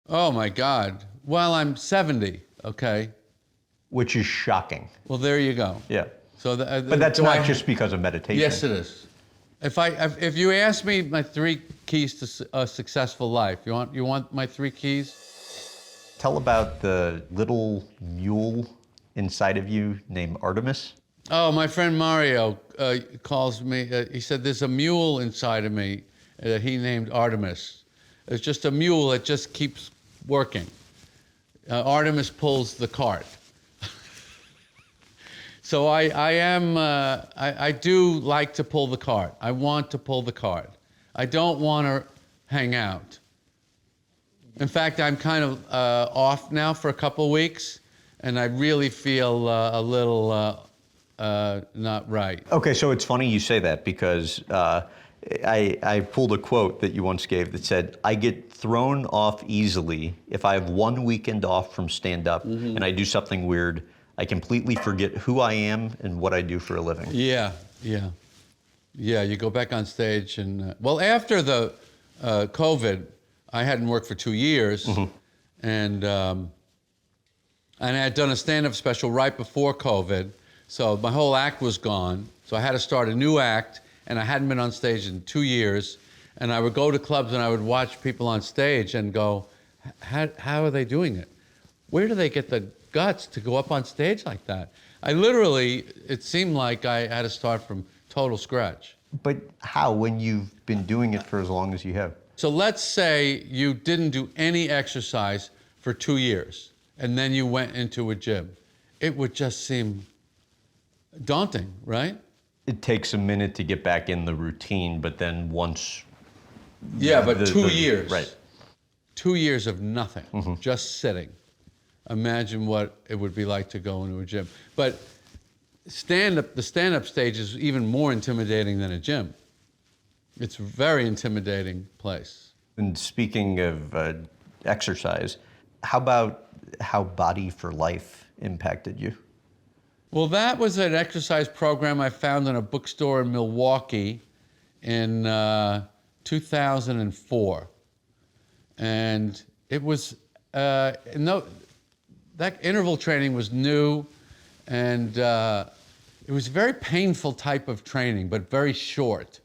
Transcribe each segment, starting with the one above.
Oh my God. Well, I'm 70, okay? Which is shocking. Well, there you go. Yeah. So, But that's not just because of meditation. Yes, it is. If you ask me my 3 keys to a successful life, you want my 3 keys? Tell about the little mule inside of you named Artemis. Oh, my friend Mario calls me. He said there's a mule inside of me that he named Artemis. It's just a mule that just keeps working. Artemis pulls the cart. So I do like to pull the cart. I want to pull the cart. I don't want to hang out. In fact, I'm kind of off now for a couple weeks, and I really feel a little not right. Okay, so it's funny you say that because I pulled a quote that you once gave that said, I get thrown off easily if I have 1 weekend off from stand-up and I do something weird. I completely forget who I am and what I do for a living. Yeah. You go back on stage and, well, after the COVID, I hadn't worked for 2 years, and I had done a stand-up special right before COVID, so my whole act was gone. So I had to start a new act, and I hadn't been on stage in 2 years. And I would go to clubs and I would watch people on stage and go, how are they doing it? Where do they get the guts to go up on stage like that? I literally, it seemed like I had to start from total scratch. But how, when you've been doing it for as long as you have? So let's say you didn't do any exercise for 2 years, and then you went into a gym. It would just seem daunting, right? It takes a minute to get back in the routine, but then once... Yeah, but 2 years. Right. 2 years of nothing, just sitting. Imagine what it would be like to go into a gym. But the stand-up stage is even more intimidating than a gym. It's a very intimidating place. And speaking of exercise, how about how Body for Life impacted you? Well, that was an exercise program I found in a bookstore in Milwaukee in 2004. And it was, that interval training was new, and it was a very painful type of training, but very short.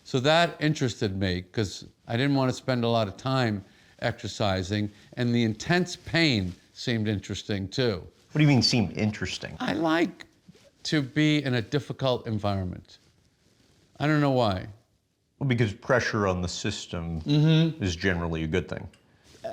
So that interested me because I didn't want to spend a lot of time exercising, and the intense pain seemed interesting too. What do you mean seemed interesting? I like to be in a difficult environment. I don't know why. Well, because pressure on the system is generally a good thing.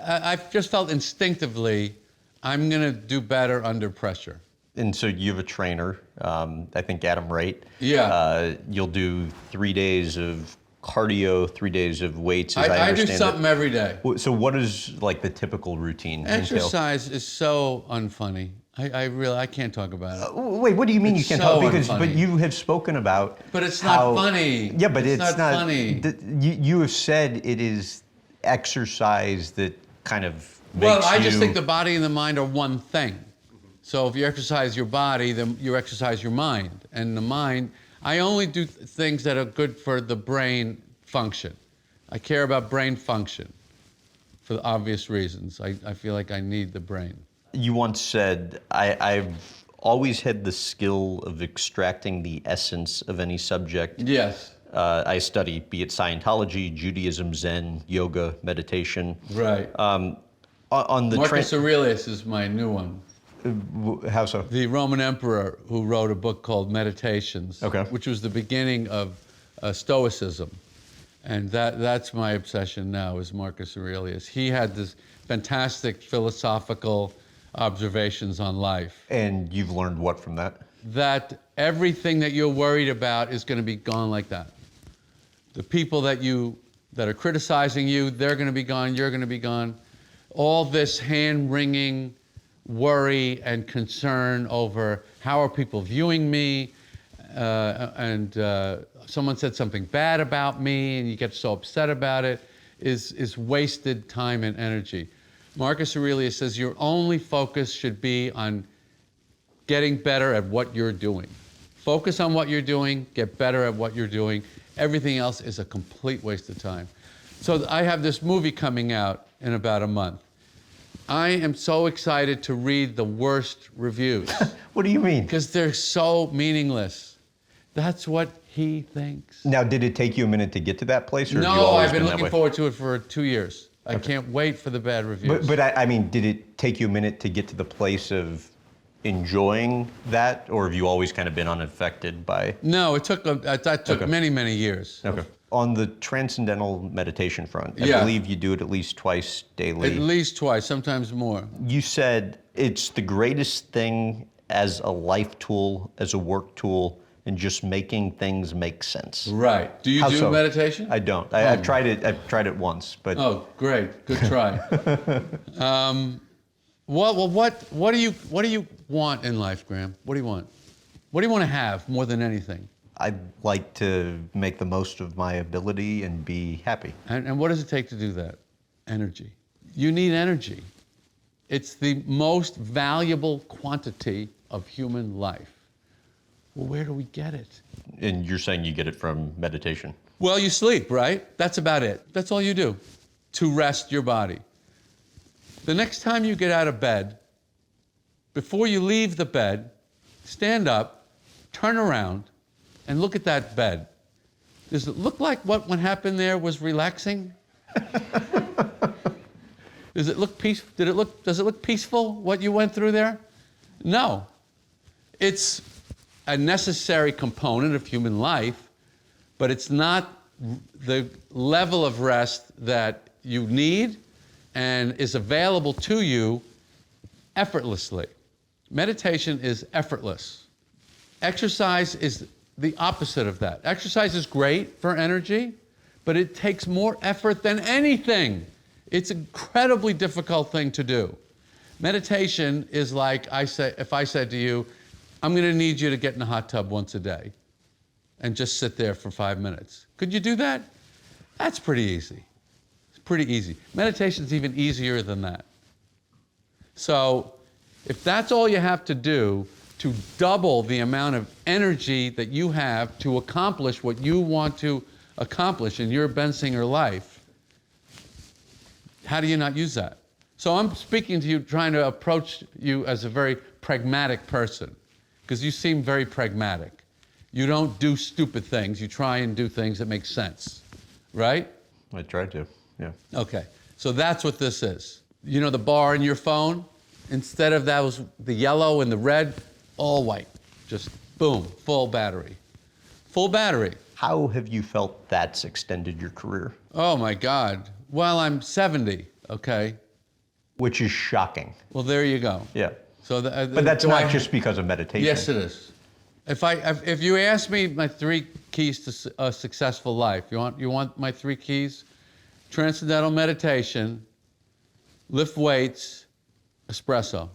I've just felt instinctively I'm going to do better under pressure. And so you have a trainer, I think Adam Wright. Yeah. You'll do 3 days of cardio, 3 days of weights, as I I understand do something every day. So what is like the typical routine Exercise is so unfunny. I can't talk about it. Wait, what do you mean It's you can't so talk? Because unfunny. but you have spoken about But it's how, not funny. Yeah, but it's not funny. You have said it is exercise that kind of makes Well, I just you- think the body and the mind are one thing. So if you exercise your body, then you exercise your mind. And the mind, I only do things that are good for the brain function. I care about brain function for the obvious reasons. I feel like I need the brain. You once said, I've always had the skill of extracting the essence of any subject. Yes. I study, be it Scientology, Judaism, Zen, yoga, meditation. Right. On the Marcus Aurelius is my new one. How so? The Roman emperor who wrote a book called Meditations, which was the beginning of stoicism. And that's my obsession now, is Marcus Aurelius. He had this fantastic philosophical observations on life. And you've learned what from that? That everything that you're worried about is going to be gone like that. The people that are criticizing you, they're going to be gone, you're going to be gone. All this hand-wringing worry and concern over how are people viewing me, and someone said something bad about me and you get so upset about it, is wasted time and energy. Marcus Aurelius says your only focus should be on getting better at what you're doing. Focus on what you're doing, get better at what you're doing. Everything else is a complete waste of time. So I have this movie coming out in about a month, I am so excited to read the worst reviews What do you mean? because they're so meaningless. That's what he thinks. Now, did it take you a minute to get to that place, or have you No, always I've been that looking way? forward to it for 2 years. I can't wait for the bad reviews. But I mean, did it take you a minute to get to the place of enjoying that, or have you always kind of been unaffected by? No, it took that took Okay. many, many years. Okay. On the transcendental meditation front, I Yeah. believe you do it at least twice daily. At least twice, sometimes more. You said it's the greatest thing as a life tool, as a work tool, and just making things make sense. Right. Do you How do so? meditation? I don't. I've tried it. I've tried it once, but Oh, great. Good try. What do you want in life, Graham? What do you want? What do you want to have more than anything? I'd like to make the most of my ability and be happy. And what does it take to do that? Energy. You need energy. It's the most valuable quantity of human life. Well, where do we get it? And you're saying you get it from meditation. Well, you sleep, right? That's about it. That's all you do to rest your body. The next time you get out of bed, before you leave the bed, stand up, turn around, and look at that bed. Does it look like what happened there was relaxing? Does it look peaceful? Does it look peaceful, what you went through there? No. It's a necessary component of human life, but it's not the level of rest that you need and is available to you effortlessly. Meditation is effortless. Exercise is the opposite of that. Exercise is great for energy, but it takes more effort than anything. It's an incredibly difficult thing to do. Meditation is like if I said to you, I'm going to need you to get in a hot tub once a day and just sit there for 5 minutes. Could you do that? That's pretty easy. It's pretty easy. Meditation's even easier than that. So if that's all you have to do to double the amount of energy that you have to accomplish what you want to accomplish in your Bensinger life, how do you not use that? So I'm speaking to you, trying to approach you as a very pragmatic person, because you seem very pragmatic. You don't do stupid things. You try and do things that make sense, right? I tried to, yeah. Okay, so that's what this is. You know the bar in your phone? Instead of that was the yellow and the red, all white. Just boom, full battery. Full battery. How have you felt that's extended your career? Oh my God. Well, I'm 70, okay? Which is shocking. Well, there you go. Yeah. So But that's not just because of meditation. Yes, it is. If you ask me my 3 keys to a successful life, you want my 3 keys? Transcendental meditation, lift weights, espresso.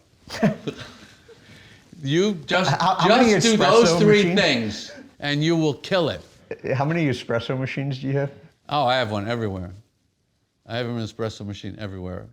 You just How many do espresso those 3 machines? things, and you will kill it. How many espresso machines do you have? Oh, I have one everywhere. I have an espresso machine everywhere.